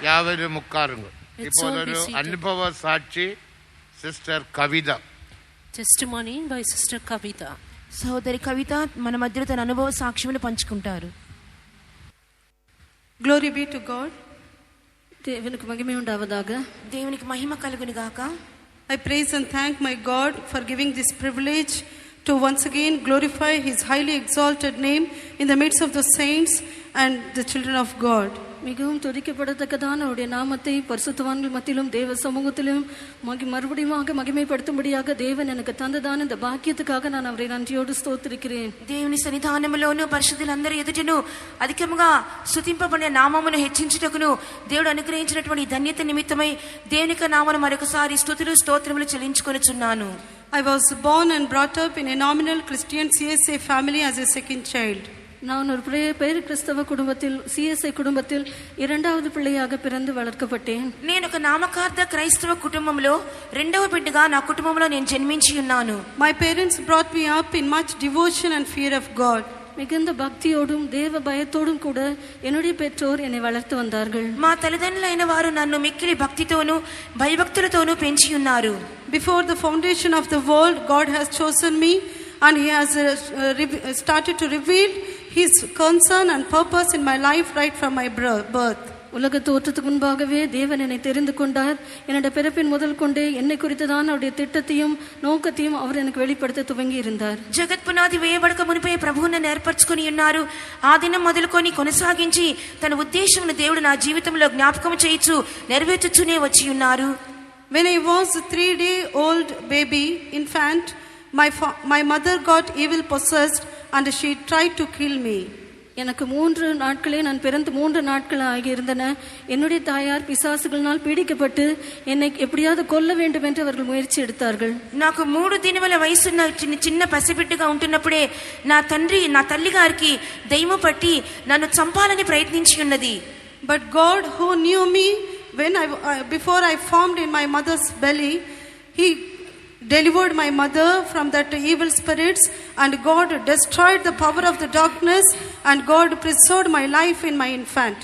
யாவரும் உட்காருங்க. இப்போது ஒரு அனுபவ சாட்சி sister Kavitha. Testimony by Sister Kavita. సోదరి కవిత మన మధ్యలో తన అనుభవ సాక్ష్యమును పంచుకుంటారు. Glory be to God. దేవునికి మహిమ ఉండావదాక. దేవునికి మహిమ కలుగును గాక. I praise and thank my God for giving this privilege to once again glorify his highly exalted name in the midst of the saints and the children of God. மிகவும் துதிக்கப்படத்தக்கதான அவருடைய நாமத்தை பரிசுத்தவான்கள் மத்தியிலும் தேவ சமூகத்திலும் மறுபடியும் மகிமைப்படுத்தும்படியாக தேவன் எனக்கு தந்ததான இந்த பாக்கியத்துக்காக நான் அவரை நன்றியோடு ஸ்தோத்திரிக்கிறேன். దేవుని సన్నిధానములోను పరిశుద్ధులందరి ఎదుటను అధికముగా స్తుతింపబడిన నామమును హెచ్చించుటకును దేవుడు అనుగ్రహించినటువంటి ధన్యత నిమిత్తమై దేవునికి నామమును మరొకసారి స్తుతులు స్తోత్రములు చెల్లించుకొనుచున్నాను. I was born and brought up in a nominal Christian CSA family as a second child. நான் ஒரு பேர் கிறிஸ்தவ குடும்பத்தில் சிஎஸ்ஐ குடும்பத்தில் இரண்டாவது பிள்ளையாக பிறந்து வளர்க்கப்பட்டேன். నేను ఒక నామకార్థ క్రైస్తవ కుటుంబంలో రెండవ బిడ్డగా నా కుటుంబంలో నేను జన్మించి ఉన్నాను. My parents brought me up in much devotion and fear of God. மிகுந்த பக்தியோடும் தேவ பயத்தோடும் கூட என்னுடைய பெற்றோர் என்னை வளர்த்து வந்தார்கள். మా తల్లిదండ్రులైన వారు నన్ను మిక్కిలి భక్తితోనూ భయభక్తులతోనూ పెంచి ఉన్నారు. Before the foundation of the world, God has chosen me and he has started to reveal his concern and purpose in my life right from my birth. உலக தோற்றத்துக்கு முன்பாகவே தேவன் என்னை தெரிந்து கொண்டார். என்னுடைய பிறப்பின் முதல் கொண்டே என்னை குறித்ததான அவருடைய திட்டத்தையும் நோக்கத்தையும் அவர் எனக்கு வெளிப்படுத்த துவங்கி இருந்தார். జగత్ పునాది వేయబడక మునిపే ప్రభువు నన్ను ఏర్పరచుకొని ఉన్నారు. ఆ దినం మొదలుకొని కొనసాగించి తన ఉద్దేశమును దేవుడు నా జీవితంలో జ్ఞాపకం చేయించు నెరవేర్చుచునే వచ్చి ఉన్నారు. When I was a 3-day-old baby infant, my mother got evil possessed and she tried to kill me. எனக்கு 3 நாட்களே நான் பிறந்து 3 நாட்கள் ஆகி இருந்தன. என்னுடைய தாயார் பிசாசுகளினால் பீடிக்கப்பட்டு என்னை எப்படியாவது கொல்ல வேண்டும் என்று அவர்கள் முயற்சி எடுத்தார்கள். నాకు 3 దినముల వయసున్న చిన్న పసిబిడ్డగా ఉంటున్నప్పుడే నా తల్లి గారికి దయ్యము పట్టి నన్ను చంపాలని ప్రయత్నించి ఉన్నది. But God who knew me when before I formed in my mother's belly, he delivered my mother from that evil spirits, and God destroyed the power of the darkness, and God preserved my life in my infant.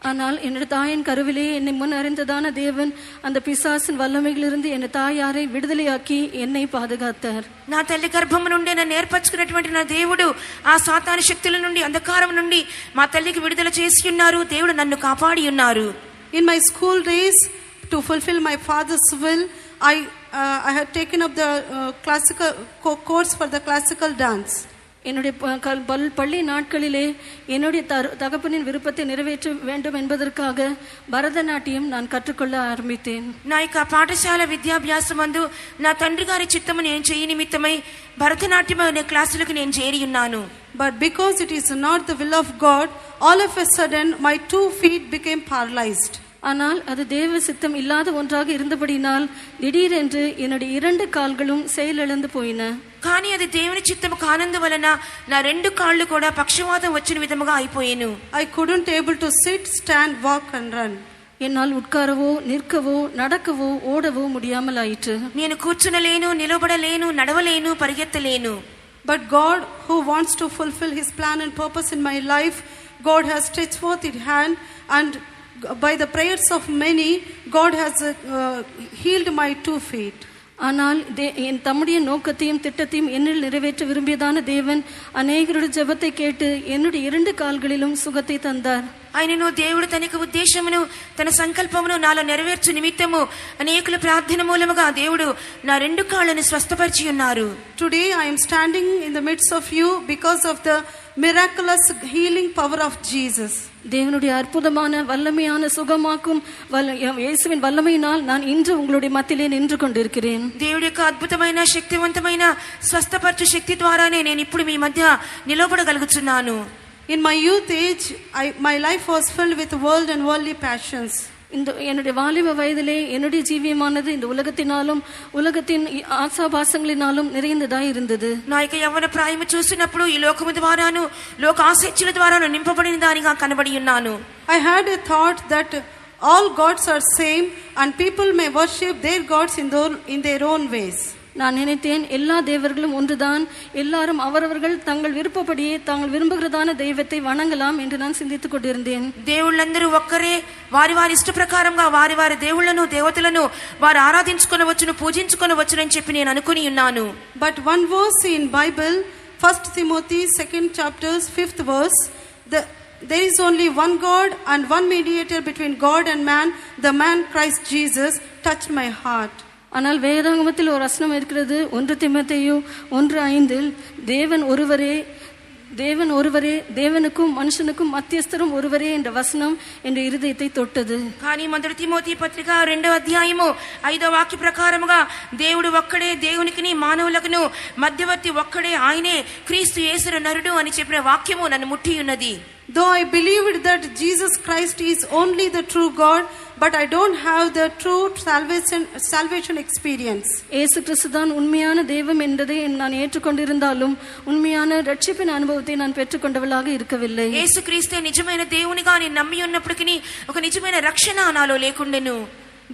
ஆனால் என்னுடைய தாயின் கருவிலே என்னை முன் அறிந்ததான தேவன் அந்த பிசாசின் வல்லமைகளிலிருந்து என் தாயாரை விடுதலையாக்கி என்னை பாதுகாத்தார். నా తల్లి గర్భము నుండి నన్ను ఏర్పరచుకున్నటువంటి నా దేవుడు ఆ సాతాను శక్తుల నుండి అంధకారం నుండి మా తల్లికి విడుదల చేసి ఉన్నారు. దేవుడు నన్ను కాపాడి ఉన్నారు. In my school days, to fulfill my father's will, I had taken up the classical course for the classical dance. என்னுடைய பள்ளி நாட்களிலே என்னுடைய தகப்பனின் விருப்பத்தை நிறைவேற்ற வேண்டும் என்பதற்காக பரதநாட்டியம் நான் கற்றுக்கொள்ள ஆரம்பித்தேன். నా యొక్క పాఠశాల విద్యాభ్యాసమందు నా తండ్రి గారి చిత్తము నేను చేయ నిమిత్తమై భరతనాట్యం అనే క్లాసులకు నేను చేరి ఉన్నాను. But because it is not the will of God, all of a sudden my 2 feet became paralyzed. ஆனால் அது தேவ சித்தம் இல்லாத ஒன்றாக இருந்தபடினால் திடீரென்று என்னுடைய 2 கால்களும் செயலிழந்து போயின. కానీ అది దేవుని చిత్తము కానందువలన నా 2 కాళ్ళు కూడా పక్షవాతం వచ్చిన విధముగా అయిపోయాను. I couldn't able to sit, stand, walk and run. என்னால் உட்காரவோ நிற்கவோ நடக்கவோ ஓடவோ முடியாமல் ஆயிற்று. నేను కూర్చునలేను, నిలబడలేను, నడవలేను, పరిగెత్తలేను. But God who wants to fulfill his plan and purpose in my life, God has stretched forth his hand, and by the prayers of many, God has healed my 2 feet. ஆனால் என் தம்முடைய நோக்கத்தையும் திட்டத்தையும் என்னில் நிறைவேற்ற விரும்பியதான தேவன் அநேகருடைய ஜெபத்தை கேட்டு என்னுடைய 2 கால்களிலும் சுகத்தை தந்தார். ఆయనను దేవుడు తన ఉద్దేశమును తన సంకల్పమును నాలో నెరవేర్చు నిమిత్తము అనేకుల ప్రార్థన మూలముగా దేవుడు నా 2 కాళ్ళను స్వస్థపరిచి ఉన్నారు. Today I am standing in the midst of you because of the miraculous healing power of Jesus. தேவனுடைய அற்புதமான வல்லமையான சுகமாக்கும் இயேசுவின் வல்லமையினால் நான் இன்று உங்களுடைய மத்தியிலே நின்று கொண்டிருக்கிறேன். దేవుడి యొక్క అద్భుతమైన శక్తివంతమైన స్వస్థపరచు శక్తి ద్వారానే నేను ఇప్పుడు మీ మధ్య నిలబడగలుగుతున్నాను. In my youth age, my life was filled with world and worldly passions. இந்த என்னுடைய வாலிப வயதிலே என்னுடைய ஜீவியமானது இந்த உலகத்தினாலும் உலகத்தின் ஆசாபாசங்களினாலும் நிறைந்ததாய் இருந்தது. నా యొక్క యవ్వన ప్రాయము చూసినప్పుడు ఈ లోకము ద్వారాను లోక ఆసక్తుల ద్వారాను నింపబడిన దానిగా కనబడి ఉన్నాను. I had a thought that all gods are same and people may worship their gods in their own ways. நான் நினைத்தேன் எல்லா தேவர்களும் ஒன்றுதான், எல்லாரும் அவரவர்கள் தங்கள் விருப்பப்படியே தாங்கள் விரும்புகிறதான தெய்வத்தை வணங்கலாம் என்று நான் சிந்தித்துக் கொண்டிருந்தேன். దేవుళ్ళందరూ ఒక్కరే, వారి వారి ఇష్ట ప్రకారంగా వారి వారి దేవుళ్లను దేవతలను వారు ఆరాధించుకొనవచ్చును, పూజించుకొనవచ్చునని చెప్పి నేను అనుకుని ఉన్నాను. But one verse in Bible, 1 Timothy 2nd chapter 5th verse, there is only one God and one mediator between God and man, the man Christ Jesus, touched my heart. ஆனால் வேதாகமத்தில் ஒரு வசனம் இருக்கிறது, 1 தீமோத்தேயு 1:5, தேவன் ஒருவரே, தேவனுக்கும் மனுஷனுக்கும் மத்தியஸ்தரும் ஒருவரே என்ற வசனம் என்ற இருதயத்தை தொட்டது. కానీ మొదటి తిమోతి పత్రిక 2వ అధ్యాయము 5వ వాక్య ప్రకారముగా దేవుడు ఒక్కడే, దేవునికిని మానవులకును మధ్యవర్తి ఒక్కడే, ఆయనే క్రీస్తు యేసు నరుడు అని చెప్పిన వాక్యము నన్ను ముట్టి ఉన్నది. Though I believed that Jesus Christ is only the true God, but I don't have the true salvation experience. இயேசு கிறிஸ்து தான் உண்மையான தெய்வம் என்பதை நான் ஏற்றுக்கொண்டிருந்தாலும் உண்மையான ரட்சிப்பின் அனுபவத்தை நான் பெற்றுக்கொண்டவளாக இருக்கவில்லை. యేసు క్రీస్తే నిజమైన దేవునిగా నేను నమ్మి ఉన్నప్పటికీ ఒక నిజమైన రక్షణ నాలో లేకుండెను.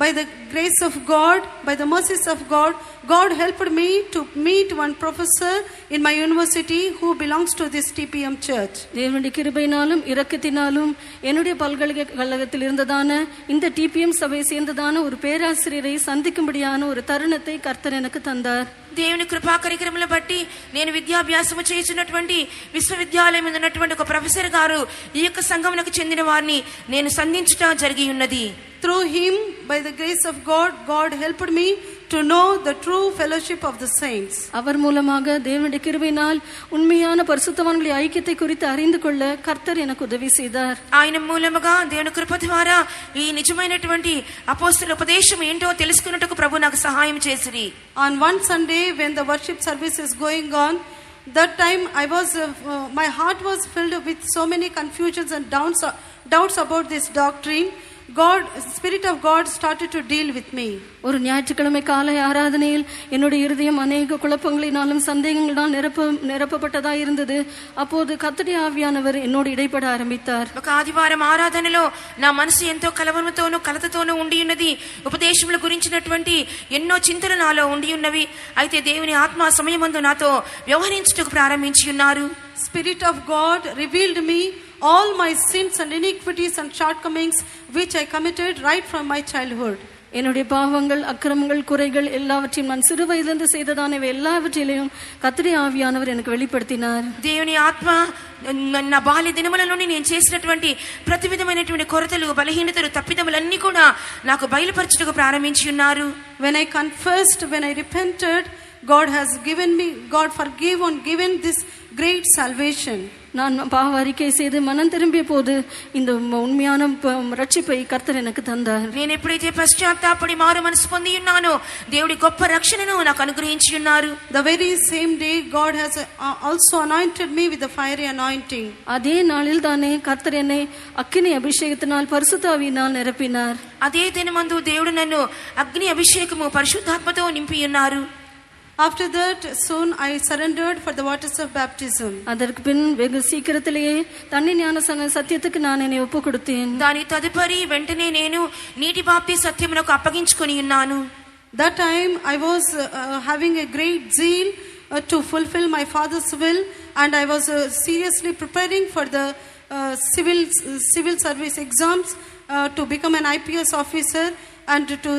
By the grace of God, by the mercies of God, God helped me to meet one professor in my university who belongs to this TPM church. தேவனுடைய கிருபையினாலும் இரக்கத்தினாலும் என்னுடைய பல்கலைக்கழகத்தில் இருந்ததான இந்த TPM சபையை சேர்ந்ததான ஒரு பேராசிரியரை சந்திக்கும்படியான ஒரு தருணத்தை கர்த்தர் எனக்கு தந்தார். దేవుని కృపా కరికరముల బట్టి నేను విద్యాభ్యాసము చేస్తున్నటువంటి విశ్వవిద్యాలయం ఉన్నటువంటి ఒక ప్రొఫెసర్ గారు ఈ యొక్క సంఘమునకు చెందిన వారిని నేను సంధించుట జరిగి ఉన్నది. Through him, by the grace of God, God helped me to know the true fellowship of the saints. அவர் மூலமாக தேவனுடைய கிருபையினால் உண்மையான பரிசுத்தவான்களுடைய ஐக்கியத்தை குறித்து அறிந்து கொள்ள கர்த்தர் எனக்கு உதவி செய்தார். ఆయన మూలముగా దేవుని కృప ద్వారా ఈ నిజమైనటువంటి అపోస్తల ఉపదేశం ఏంటో తెలుసుకున్నట్టుకు ప్రభు నాకు సహాయం చేసిరి. On one Sunday when the worship service is going on, that time my heart was filled with so many confusions and doubts about this doctrine. Spirit of God started to deal with me. ஒரு ஞாயிற்றுக்கிழமை காலை ஆராதனையில் என்னுடைய இருதயம் அநேக குழப்பங்களினாலும் சந்தேகங்களால் நிரப்பப்பட்டதா இருந்தது. அப்போது கர்த்தருடைய ஆவியானவர் என்னோடு இடைப்பட ஆரம்பித்தார். ఒక ఆదివారం ఆరాధనలో నా మనసు ఎంతో కలవరముతోనూ కలతతోనూ ఉండి ఉన్నది. ఉపదేశముల గురించినటువంటి ఎన్నో చింతలు నాలో ఉండి ఉన్నవి. అయితే దేవుని ఆత్మ సమయమందు నాతో వ్యవహరించుటకు ప్రారంభించి ఉన్నారు. Spirit of God revealed me all my sins and iniquities and shortcomings which I committed right from my childhood. என்னுடைய பாவங்கள், அக்கிரமங்கள், குறைகள் எல்லாவற்றையும் நான் சிறு வயதிலிருந்து செய்ததான எல்லாவற்றிலையும் கர்த்தருடைய ஆவியானவர் எனக்கு வெளிப்படுத்தினார். దేవుని ఆత్మ నా బాల్య దినముల నుండి నేను చేసినటువంటి ప్రతి విధమైనటువంటి కొరతలు, బలహీనతలు, తప్పిదములన్నీ కూడా నాకు బయలుపరచుటకు ప్రారంభించి ఉన్నారు. When I repented, God forgave and given this great salvation. நான் பாவ அறிக்கை செய்து மனம் திரும்பிய போது இந்த உண்மையான ரட்சிப்பை கர்த்தர் எனக்கு தந்தார். నేను ఎప్పుడైతే పశ్చాత్తాపడి మారు మనసు పొంది ఉన్నానో దేవుడి గొప్ప రక్షణను నాకు అనుగ్రహించి ఉన్నారు. The very same day God has also anointed me with the fiery anointing. அதே நாளில் தானே கர்த்தர் என்னை அக்கினி அபிஷேகத்தினால் பரிசுத்த ஆவியினால் நிரப்பினார். అదే దినమందు దేవుడు నన్ను అగ్ని అభిషేకము పరిశుద్ధాత్మతో నింపి ఉన్నారు. After that, soon I surrendered for the waters of baptism. அதற்கு பின் வெகு சீக்கிரத்திலேயே தண்ணி ஞானஸ்நான சத்தியத்துக்கு நான் என்னை ஒப்பு கொடுத்தேன். దాని తదుపరి వెంటనే నేను నీటి బాప్తి సత్యమునకు అప్పగించుకొని ఉన్నాను. That time I was having a great zeal to fulfill my father's will, and I was seriously preparing for the civil service exams to become an IPS officer and to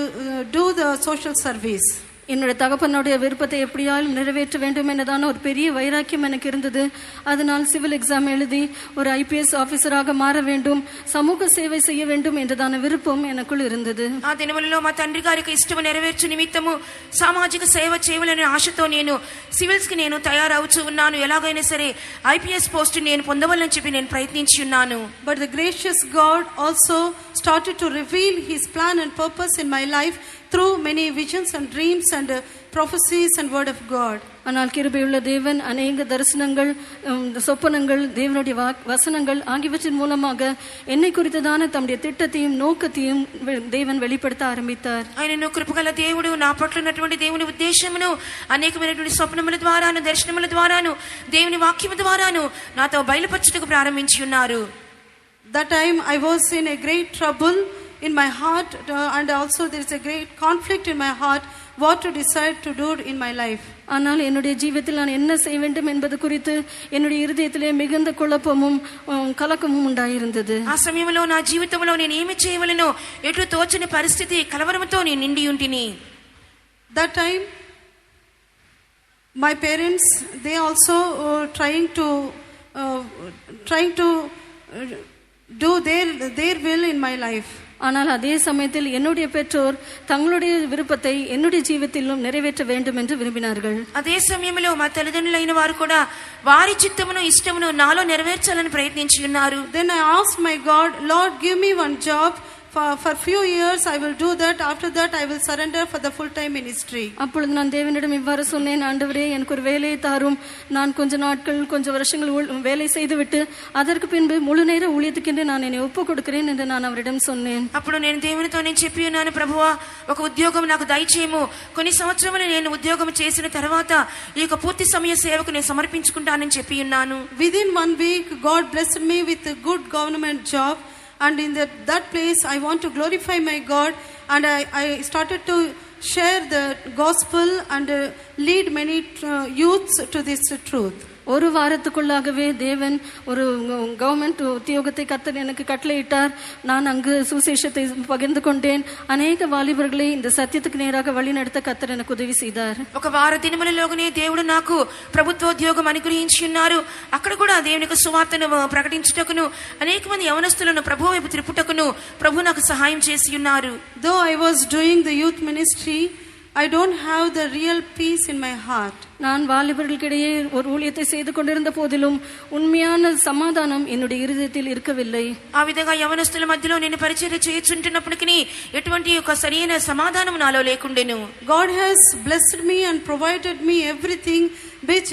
do the social service. என்னுடைய தகப்பனுடைய விருப்பத்தை எப்படியாலும் நிறைவேற்ற வேண்டும் என்றதான ஒரு பெரிய வைராக்கியம் எனக்கு இருந்தது. அதனால் சிவில் எக்ஸாம் எழுதி ஒரு IPS ஆபீசராக மாற வேண்டும், சமூக சேவை செய்ய வேண்டும் என்றதான விருப்பம் எனக்குள் இருந்தது. ఆ దినములలో మా తండ్రి గారికి ఇష్టము నెరవేర్చు నిమిత్తము సామాజిక సేవ చేయాలనే ఆశతో నేను సివిల్స్ కి నేను తయారవుతూ ఉన్నాను. ఎలాగైనా సరే IPS పోస్ట్ నేను పొందవాలని చెప్పి నేను ప్రయత్నించి ఉన్నాను. But the gracious God also started to reveal his plan and purpose in my life through many visions and dreams and prophecies and word of God. ஆனால் கிருபையுள்ள தேவன் அநேக தரிசனங்கள், சொப்பனங்கள், தேவனுடைய வசனங்கள் ஆகியவற்றின் மூலமாக என்னை குறித்ததான தம்முடைய திட்டத்தையும் நோக்கத்தையும் தேவன் வெளிப்படுத்த ஆரம்பித்தார். ఆయనను కృపగల దేవుడు నా పట్ల ఉన్నటువంటి దేవుని ఉద్దేశమును అనేకమైనటువంటి స్వప్నముల ద్వారాను, దర్శనముల ద్వారాను, దేవుని వాక్యము ద్వారాను నాతో బయలుపరచుటకు ప్రారంభించి ఉన్నారు. That time I was in a great trouble in my heart, and also there is a great conflict in my heart what to decide to do in my life. ஆனால் என்னுடைய ஜீவிதத்தில் நான் என்ன செய்ய வேண்டும் என்பது குறித்து என்னுடைய இருதயத்திலே மிகுந்த குழப்பமும் கலக்கமும் உண்டாயிருந்தது. ఆ సమయంలో నా జీవితంలో నేను ఏమి చేయవలెనో ఎటు తోచని పరిస్థితి కలవరంతో నేను నిండి ఉంటిని. That time my parents, they also trying to do their will in my life. ஆனால் அதே சமயத்தில் என்னுடைய பெற்றோர் தங்களுடைய விருப்பத்தை என்னுடைய ஜீவிதத்திலும் நிறைவேற்ற வேண்டும் என்று விரும்பினார்கள். అదే సమయంలో మా తల్లిదండ్రులైన వారు కూడా వారి చిత్తమును ఇష్టమును నాలో నెరవేర్చాలని ప్రయత్నించి ఉన్నారు. Then I asked my God, Lord, give me one job. For few years I will do that. After that I will surrender for the full time ministry. அப்பொழுது நான் தேவனிடம் இவ்வாறு சொன்னேன், ஆண்டவரே எனக்கு ஒரு வேலையை தாரும், நான் கொஞ்ச நாட்கள் கொஞ்ச வருஷங்கள் வேலை செய்துவிட்டு அதற்கு பின்பு முழு நேர ஊழியத்துக்கென்று நான் என்னை ஒப்பு கொடுக்கிறேன் என்று நான் அவரிடம் சொன்னேன். అప్పుడు నేను దేవునితో నేను చెప్పి ఉన్నాను, ప్రభువా ఒక ఉద్యోగం నాకు దయచేయము, కొన్ని సంవత్సరములు నేను ఉద్యోగం చేసిన తర్వాత ఈ యొక్క పూర్తి సమయ సేవకు నేను సమర్పించుకుంటానని చెప్పి ఉన్నాను. Within 1 week God blessed me with a good government job. And in that place I want to glorify my God, and I started to share the gospel and lead many youths to this truth. ஒரு வாரத்துக்குள்ளாகவே தேவன் ஒரு government உத்தியோகத்தை கர்த்தர் எனக்கு கட்டளையிட்டார். நான் அங்கு சுசேஷத்தை பகிர்ந்து கொண்டேன். அநேக வாலிபர்களை இந்த சத்தியத்துக்கு நேராக வழி நடத்த கர்த்தர் எனக்கு ఉదவி செய்தார். ఒక వార దినములలోనే దేవుడు నాకు ప్రభుత్వోద్యోగం అనుగ్రహించి ఉన్నారు. అక్కడ కూడా దేవునికి సువార్తను ప్రకటించుటకును అనేక మంది యవనస్తులను ప్రభువు వైపు త్రిపుటకును ప్రభు నాకు సహాయం చేసి ఉన్నారు. Though I was doing the youth ministry, I don't have the real peace in my heart. நான் வாலிபர்களுக்கிடையே ஒரு ஊழியத்தை செய்து கொண்டிருந்த போதிலும் உண்மையான சமாதானம் என்னுடைய இருதயத்தில் இருக்கவில்லை. ఆ విధంగా యవనస్తుల మధ్యలో నేను పరిచర్య చేయుచుంటున్నప్పటికీ ఎటువంటి ఒక సరైన సమాధానం నాలో లేకుండెను. God has blessed me and provided me everything which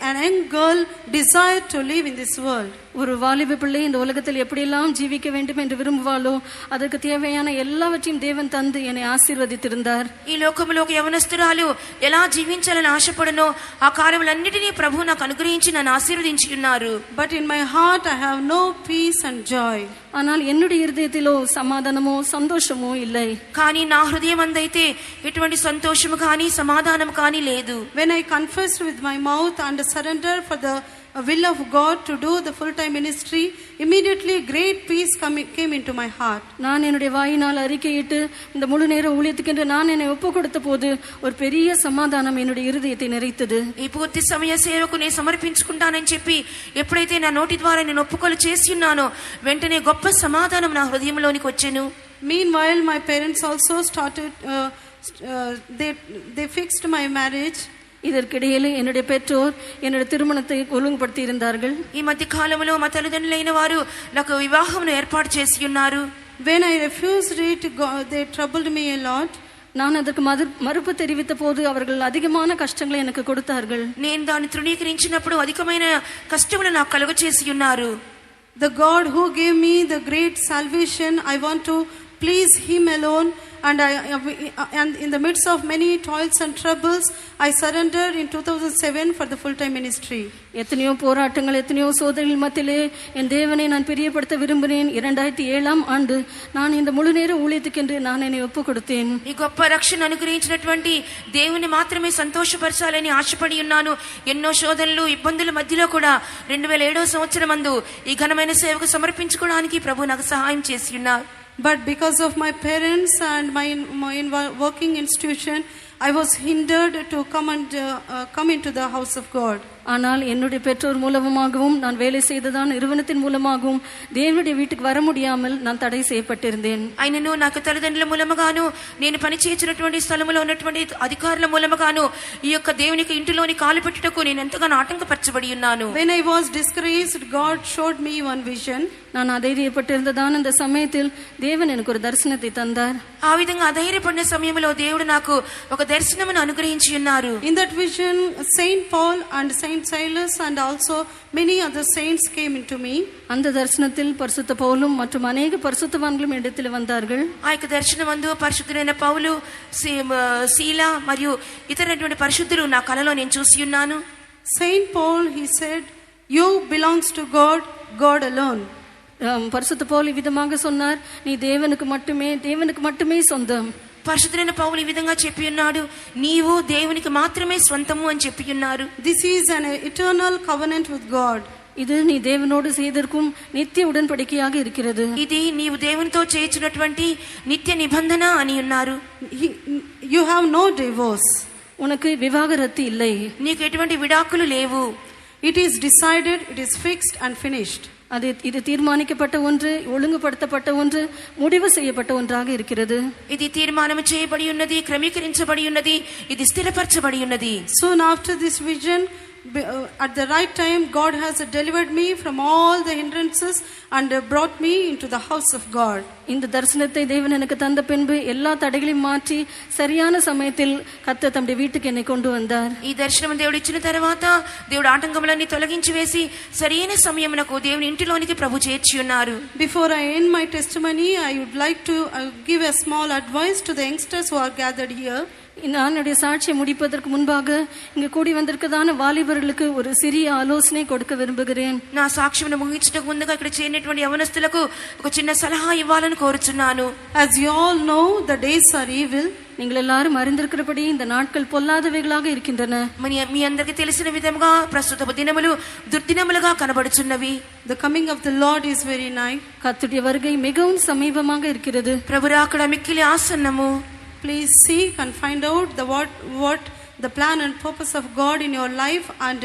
an young girl desired to live in this world. ஒரு வாலிப பிள்ளை இந்த உலகத்தில் எப்படியெல்லாம் ஜீவிக்க வேண்டும் என்று விரும்புவாளோ அதற்கு தேவையான எல்லாவற்றையும் தேவன் தந்து என்னை ஆசீர்வதித்திருந்தார். ఈ లోకములో ఒక యవనస్తురాలు ఎలా జీవించాలని ఆశపడనో ఆ కార్యములన్నిటినీ ప్రభు నాకు అనుగ్రహించి నన్ను ఆశీర్వదించి ఉన్నారు. But in my heart I have no peace and joy. ஆனால் என்னுடைய இருதயத்திலோ సమాధానమో సంతోషమో இல்லை. కానీ నా హృదయం అందైతే ఎటువంటి సంతోషము కానీ సమాధానము కానీ లేదు. When I confessed with my mouth and surrender for the will of God to do the full time ministry, immediately great peace came into my heart. நான் என்னுடைய வாயினால் அறிக்கையிட்டு இந்த முழு நேர ஊழியத்துக்கென்று நான் என்னை ஒப்பு கொடுத்த போது ஒரு பெரிய சமாதானம் என்னுடைய இருதயத்தை நிறைத்தது. ఈ పూర్తి సమయ సేవకు నేను సమర్పించుకుంటానని చెప్పి ఎప్పుడైతే నా నోటి ద్వారా నేను ఒప్పుకోలు చేసి ఉన్నానో వెంటనే గొప్ప సమాధానం నా హృదయంలోనికి వచ్చెను. Meanwhile my parents also started they fixed my marriage. இதற்கிடையிலே என்னுடைய பெற்றோர் என்னுடைய திருமணத்தை ஒழுங்குபடுத்தி இருந்தார்கள். ఈ మధ్య కాలంలో మా తల్లిదండ్రులైన వారు నాకు వివాహమును ఏర్పాటు చేసి ఉన్నారు. When I refused it, they troubled me a lot. நான் அதற்கு மறுப்பு தெரிவித்த போது அவர்கள் அதிகமான கஷ்டங்களை எனக்கு கொடுத்தார்கள். నేను దాన్ని తృణీకరించినప్పుడు అధికమైన కష్టములు నాకు కలుగ చేసి ఉన్నారు. The God who gave me the great salvation, I want to please him alone, and in the midst of many toils and troubles I surrendered in 2007 for the full time ministry. எத்தனையோ போராட்டங்கள் எத்தனையோ சோதனைகள் மத்தியிலே என் தேவனை நான் பிரியப்படுத்த விரும்பினேன். 2007 ஆண்டு நான் இந்த முழு நேர ஊழியத்துக்கென்று நான் என்னை ஒப்பு கொடுத்தேன். ఈ గొప్ప రక్షణ అనుగ్రహించినటువంటి దేవుని మాత్రమే సంతోషపరచాలని ఆశపడి ఉన్నాను. ఎన్నో శోధనలు ఇబ్బందుల మధ్యలో కూడా 2007 సంవత్సరం మందు ఈ ఘనమైన సేవకు సమర్పించుకోవడానికి ప్రభు నాకు సహాయం చేసి ఉన్నారు. But because of my parents and my working institution, I was hindered to come into the house of God. ஆனால் என்னுடைய பெற்றோர் மூலமாகவும் நான் வேலை செய்ததான் நிறுவனத்தின் மூலமாகவும் தேவனுடைய வீட்டுக்கு வர முடியாமல் நான் தடை செய்யப்பட்டிருந்தேன். అయినను నాకు తల్లిదండ్రుల మూలముగాను నేను పని చేయించినటువంటి స్థలములో ఉన్నటువంటి అధికారుల మూలముగాను ఈ యొక్క దేవునికి ఇంటిలోని కాలు పెట్టుటకు నేను ఎంతగానో ఆటంకపరచబడి ఉన్నాను. When I was discouraged, God showed me one vision. நான் అధైర్యపట్టిருந்தదాన அந்த సమయத்தில் தேவன் எனக்கு ஒரு దర్శనத்தை தந்தார். ఆ విధంగా అధైర్యపడిన సమయంలో దేవుడు నాకు ఒక దర్శనమును అనుగ్రహించి ఉన్నారు. In that vision, Saint Paul and Saint Silas and also many other saints came into me. அந்த దర్శనத்தில் பரிசுத்த பவுலும் மற்றும் अनेक பரிசுத்தவான்களும் இடத்தில் வந்தார்கள். ఆ యొక్క దర్శనమందు పరిశుద్ధులైన పౌలు, శీల మరియు ఇతరటువంటి పరిశుద్ధులు నా కలలో నేను చూసి ఉన్నాను. Saint Paul, he said, you belongs to God, God alone. பரிசுத்த பவுல் விதமாக சொன்னார், நீ தேவனுக்கு மட்டுமே சொந்தம். పరిశుద్ధులైన పౌలు ఈ విధంగా చెప్పి ఉన్నాడు, నీవు దేవునికి మాత్రమే స్వంతము అని చెప్పి ఉన్నారు. This is an eternal covenant with God. இது நீ தேவனோடு செய்திருக்கும் நித்திய உடன்படிக்கையாக இருக்கிறது. ఇది నీవు దేవునితో చేయించినటువంటి నిత్య నిబంధన అని ఉన్నారు. You have no divorce. உனக்கு விவாகரத்து இல்லை. నీకు ఎటువంటి విడాకులు లేవు. It is decided, it is fixed and finished. இது தீர்மானிக்கப்பட்ட ஒன்று, ஒழுங்குபடுத்தப்பட்ட ஒன்று, முடிவு செய்யப்பட்ட ஒன்றாக இருக்கிறது. ఇది తీర్మానం చేయబడి ఉన్నది, క్రమీకరించబడి ఉన్నది, ఇది స్థిరపరచబడి ఉన్నది. Soon after this vision, at the right time, God has delivered me from all the hindrances and brought me into the house of God. இந்த தரிசனத்தை தேவன் எனக்கு தந்த பின்பு எல்லா தடைகளையும் மாற்றி சரியான சமயத்தில் கர்த்தர் தம்முடைய வீட்டுக்கு என்னை கொண்டு வந்தார். ఈ దర్శనం దేవుడు ఇచ్చిన తర్వాత దేవుడు ఆటంకములన్నీ తొలగించి వేసి సరైన సమయమునకు దేవుని ఇంటిలోనికి ప్రభు చేర్చి ఉన్నారు. Before I end my testimony, I would like to give a small advice to the youngsters who are gathered here. என்னுடைய சாட்சியை முடிப்பதற்கு முன்பாக இங்கு கூடி வந்திருக்கதான வாலிபர்களுக்கு ஒரு சிறிய ஆலோசனை கொடுக்க விரும்புகிறேன். నా సాక్ష్యమును ముగించడానికి ముందుగా ఇక్కడ చేరినటువంటి యవనస్తులకు ఒక చిన్న సలహా ఇవ్వాలని కోరుచున్నాను. As you all know, the days are evil. நீங்கள் எல்லாரும் அறிந்திருக்கிறபடி இந்த நாட்கள் பொல்லாதவைகளாக இருக்கின்றன. మీ అందరికీ తెలిసిన విధంగా ప్రస్తుత దినములు దుర్దినములుగా కనబడుచున్నవి. The coming of the Lord is very nigh. கர்த்தருடைய வருகை மிகவும் சமீபமாக இருக்கிறது. ప్రభు రాకడ మిక్కిలి ఆసన్నము. Please seek and find out what the plan and purpose of God in your life and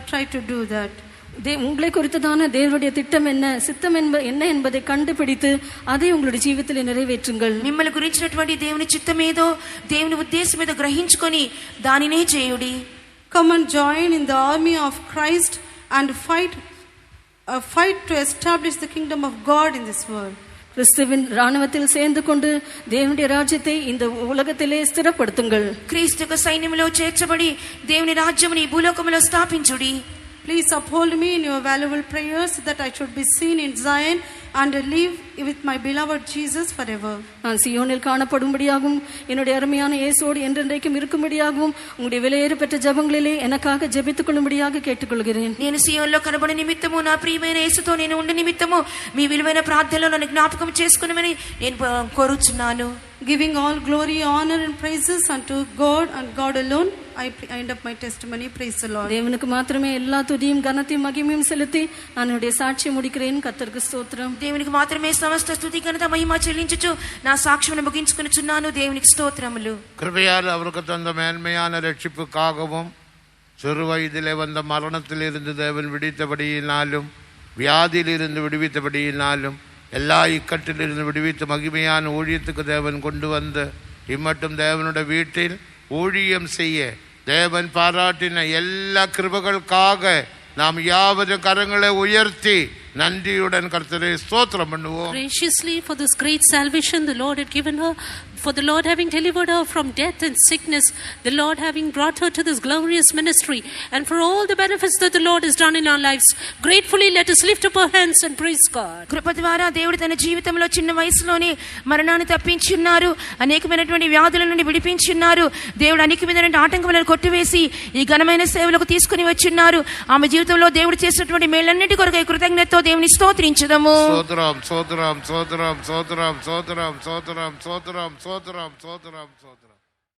try to do that. உங்களை குறித்ததான தேவனுடைய திட்டம் என்ன, சித்தம் என்ன என்பதை கண்டுபிடித்து அதை உங்களுடைய ஜீவிதத்தில் நிறைவேற்றுங்கள். మిమ్మల్ని గురించినటువంటి దేవుని చిత్తమేదో, దేవుని ఉద్దేశమేదో గ్రహించుకొని దానినే చేయుడి. Come and join in the army of Christ and fight to establish the kingdom of God in this world. கிறிஸ்துவின் ராணுவத்தில் சேர்ந்து கொண்டு தேவனுடைய ராஜ்யத்தை இந்த உலகத்திலே ஸ்திரப்படுத்துங்கள். క్రీస్తు సైన్యంలో చేర్చబడి దేవుని రాజ్యముని భూలోకములో స్థాపించుడి. Please uphold me in your valuable prayers that I should be seen in Zion and live with my beloved Jesus forever. நான் சியோனில் காணப்படும்படியாகவும் என்னுடைய அருமையான இயேசுவோடு என்றென்றைக்கும் இருக்கும்படியாகவும் உங்களுடைய விலையேற பெற்ற ஜெபங்களிலே எனக்காக ஜெபித்துக் கொள்ளும்படியாக கேட்டுக்கொள்கிறேன். నేను సియోన్లో కనబడే నిమిత్తము, నా ప్రియమైన యేసుతో నేను ఉండే నిమిత్తము మీ విలువైన ప్రార్థనలో నన్ను జ్ఞాపకం చేసుకునమని నేను కోరుచున్నాను. Giving all glory, honor and praises unto God and God alone, I end up my testimony. Praise the Lord. தேவனுக்கு மாத்திரமே எல்லா துதியும் கனத்தையும் மகிமையும் செலுத்தி நான் என்னுடைய சாட்சியை முடிக்கிறேன். கர்த்தருக்கு ஸ்தோத்திரம். దేవునికి మాత్రమే సమస్త స్తుతి ఘనత మహిమ చెల్లించుచు నా సాక్ష్యమును ముగించుకొనుచున్నాను. దేవునికి స్తోత్రములు. கிருபையால் அவருக்கு தந்த மேன்மையான ரட்சிப்புக்காகவும் சிறு வயதிலே வந்த மரணத்திலிருந்து தேவன் விடுவித்தபடியினாலும் வியாதியிலிருந்து விடுவித்தபடியினாலும் எல்லா இக்கட்டிலிருந்து விடுவித்து மகிமையான ஊழியத்துக்கு தேவன் கொண்டு வந்து இம்மட்டும் தேவனுடைய வீட்டில் ஊழியம் செய்ய தேவன் பாராட்டின எல்லா கிருபைகளுக்காக நாம் யாவரும் கரங்களை உயர்த்தி நன்றியுடன் கர்த்தரை ஸ்தோத்திரம் பண்ணுவோம். Graciously for this great salvation the Lord had given her, for the Lord having delivered her from death and sickness, the Lord having brought her to this glorious ministry, and for all the benefits that the Lord has done in our lives. Gratefully let us lift up our hands and praise God. కృప ద్వారా దేవుడు తన జీవితంలో చిన్న వయసులోనే మరణాన్ని తప్పించి ఉన్నారు, అనేకమైనటువంటి వ్యాధుల నుండి విడిపించి ఉన్నారు. దేవుడు అనేకమైనటువంటి ఆటంకములను కొట్టివేసి ఈ ఘనమైన సేవలకు తీసుకుని వచ్చి ఉన్నారు. ఆమె జీవితంలో దేవుడు చేసినటువంటి మేలన్నిటి కొరకై కృతజ్ఞతతో దేవుని స్తోత్రించుదాము. సోదరం సోదరం సోదరం సోదరం సోదరం సోదరం సోదరం సోదరం సోదరం సోదరం సోదరం